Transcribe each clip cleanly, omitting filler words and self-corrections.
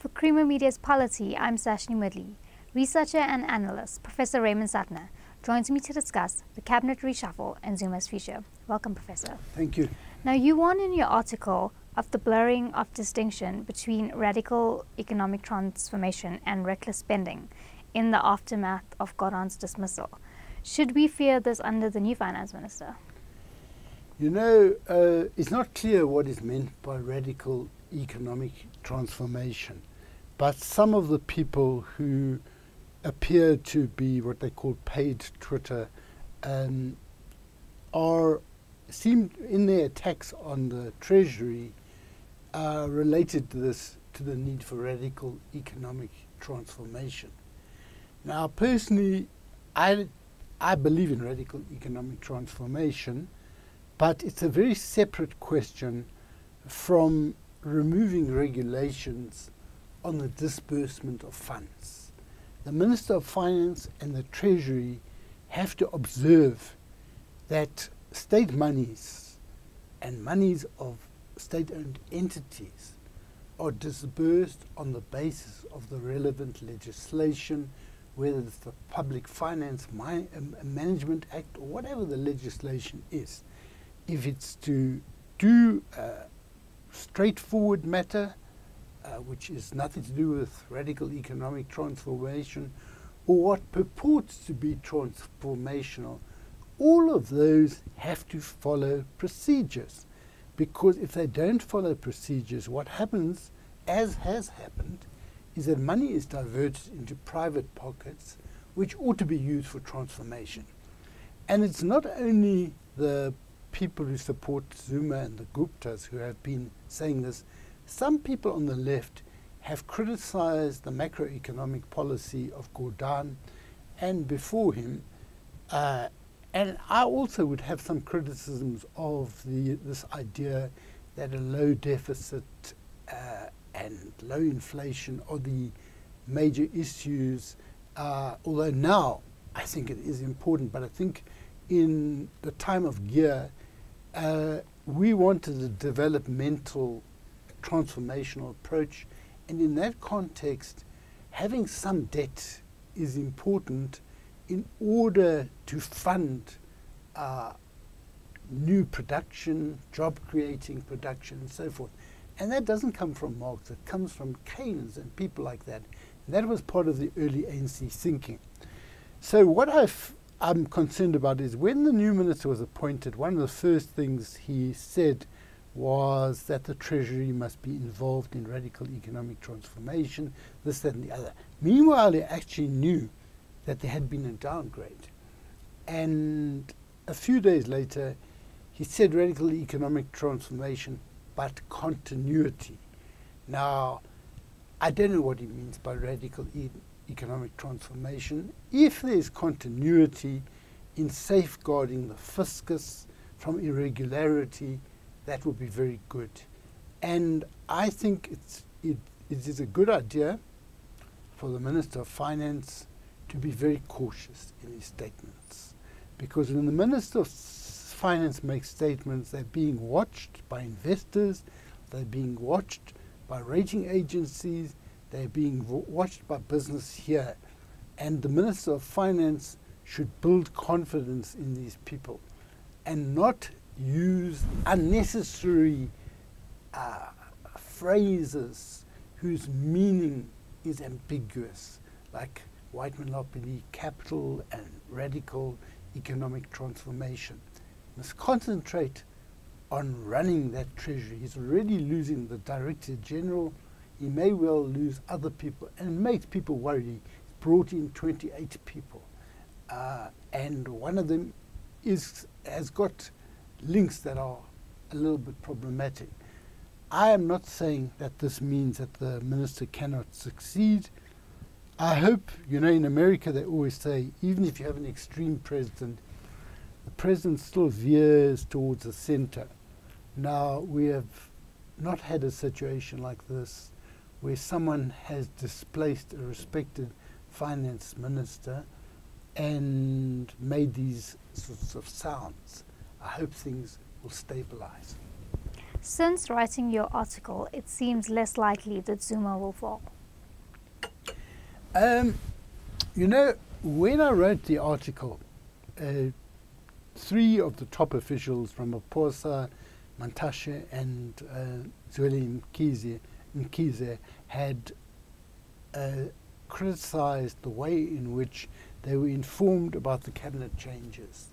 For Creamer Media's Polity, I'm Sashnee Moodley. Researcher and analyst Professor Raymond Suttner joins me to discuss the Cabinet reshuffle and Zuma's future. Welcome, Professor. Thank you. Now, you warn in your article of the blurring of distinction between radical economic transformation and reckless spending in the aftermath of Gordon's dismissal. Should we fear this under the new finance minister? You know, it's not clear what is meant by radical economic transformation, but some of the people who appear to be what they call paid Twitter seem in their attacks on the Treasury related to this, to the need for radical economic transformation. Now, personally, I believe in radical economic transformation, but it's a very separate question from removing regulations on the disbursement of funds. The Minister of Finance and the Treasury have to observe that state monies and monies of state-owned entities are disbursed on the basis of the relevant legislation, whether it's the Public Finance Management Act or whatever the legislation is. If it's to do a straightforward matter, which is nothing to do with radical economic transformation, or what purports to be transformational, all of those have to follow procedures. Because if they don't follow procedures, what happens, as has happened, is that money is diverted into private pockets, which ought to be used for transformation. And it's not only the people who support Zuma and the Guptas who have been saying this. Some people on the left have criticized the macroeconomic policy of Gordon and before him, and I also would have some criticisms of this idea that a low deficit and low inflation are the major issues, although now I think it is important, but I think in the time of Gear, we wanted a developmental transformational approach, and in that context, having some debt is important in order to fund new production, job-creating production, and so forth. And that doesn't come from Marx, it comes from Keynes and people like that. And that was part of the early ANC thinking. So what I'm concerned about is when the new minister was appointed, one of the first things he said was that the Treasury must be involved in radical economic transformation, this, that, and the other. Meanwhile, he actually knew that there had been a downgrade. And a few days later, he said radical economic transformation, but continuity. Now, I don't know what he means by radical economic transformation. If there's continuity in safeguarding the fiscus from irregularity, that would be very good. And I think it is a good idea for the Minister of Finance to be very cautious in his statements. Because when the Minister of Finance makes statements, they're being watched by investors, they're being watched by rating agencies, they're being watched by business here. And the Minister of Finance should build confidence in these people and not use unnecessary phrases whose meaning is ambiguous, like white monopoly, capital, and radical economic transformation. Must concentrate on running that Treasury. He's already losing the Director General. He may well lose other people, and it makes people worry. He brought in 28 people, and one of them has got links that are a little bit problematic. I am not saying that this means that the minister cannot succeed. I hope, you know, in America they always say, even if you have an extreme president, the president still veers towards the center. Now, we have not had a situation like this where someone has displaced a respected finance minister and made these sorts of sounds. I hope things will stabilize. Since writing your article, it seems less likely that Zuma will fall. You know, when I wrote the article, 3 of the top officials, Ramaphosa, Mantashe and Zweli Mkhize, had criticized the way in which they were informed about the cabinet changes.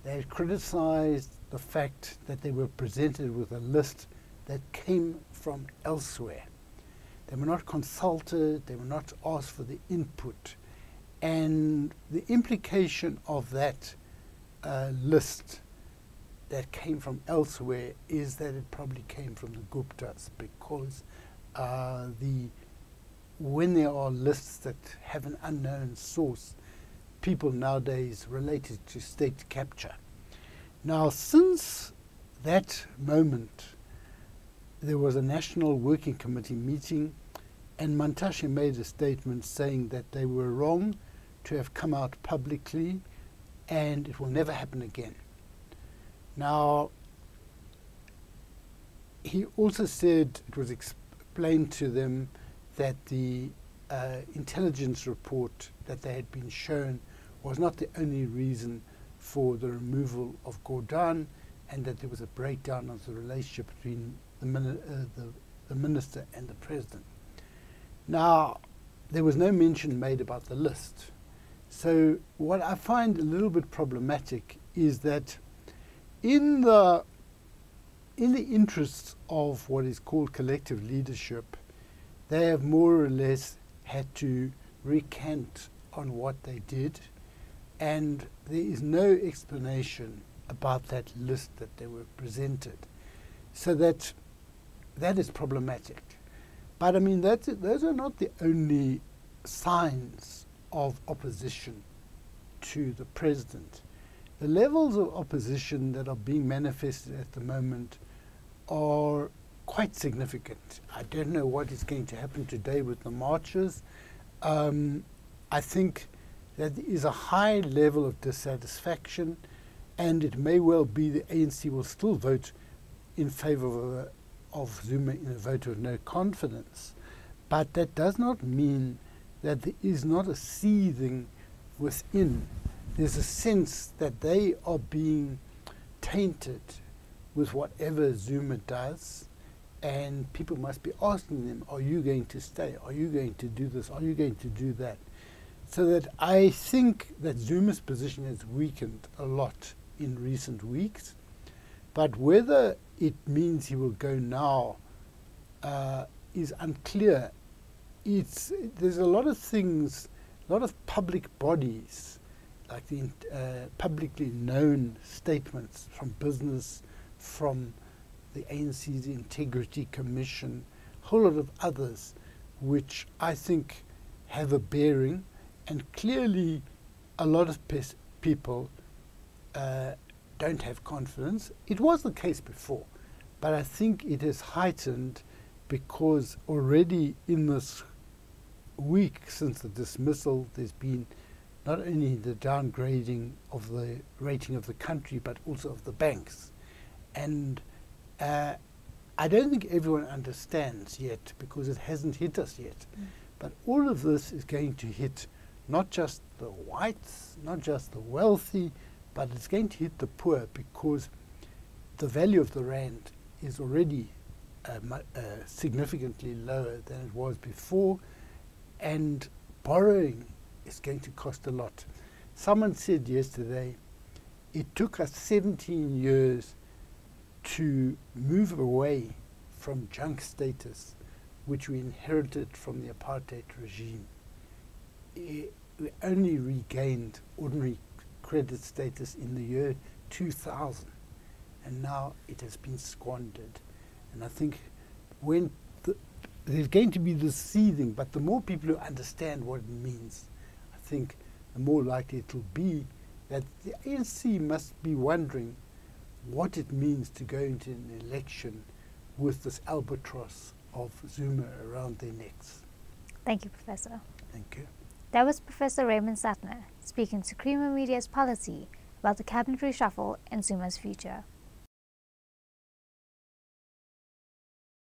They had criticized the fact that they were presented with a list that came from elsewhere. They were not consulted, they were not asked for the input. And the implication of that list that came from elsewhere is that it probably came from the Guptas, because when there are lists that have an unknown source, people nowadays relate it to state capture. Now, since that moment, there was a National Working Committee meeting, and Mantashe made a statement saying that they were wrong to have come out publicly and it will never happen again. Now, he also said it was explained to them that the intelligence report that they had been shown was not the only reason for the removal of Gordhan, and that there was a breakdown of the relationship between the minister and the president. Now, there was no mention made about the list. So what I find a little bit problematic is that in the interests of what is called collective leadership, they have more or less had to recant on what they did, and there is no explanation about that list that they were presented. So that is problematic. But I mean, those are not the only signs of opposition to the president. The levels of opposition that are being manifested at the moment are quite significant. I don't know what is going to happen today with the marches. I think that there is a high level of dissatisfaction, and it may well be the ANC will still vote in favor of Zuma in a vote of no confidence. But that does not mean that there is not a seething within. There's a sense that they are being tainted with whatever Zuma does, and people must be asking them, are you going to stay? Are you going to do this? Are you going to do that? So that I think that Zuma's position has weakened a lot in recent weeks, but whether it means he will go now is unclear. There's a lot of things, a lot of public bodies, like the publicly known statements from business, from the ANC's Integrity Commission, a whole lot of others, which I think have a bearing, and clearly a lot of people don't have confidence. It was the case before, but I think it has heightened because already in this week since the dismissal, there's been not only the downgrading of the rating of the country, but also of the banks. And I don't think everyone understands yet, because it hasn't hit us yet. But all of this is going to hit not just the whites, not just the wealthy, but it's going to hit the poor, because the value of the rand is already significantly lower than it was before, and borrowing is going to cost a lot. Someone said yesterday, it took us 17 years to move away from junk status, which we inherited from the apartheid regime. We only regained ordinary credit status in the year 2000, and now it has been squandered. And I think when there's going to be this seething, but the more people who understand what it means, I think the more likely it will be that the ANC must be wondering what it means to go into an election with this albatross of Zuma around their necks. Thank you, Professor. Thank you. That was Professor Raymond Suttner speaking to Creamer Media's Polity about the cabinet reshuffle and Zuma's future.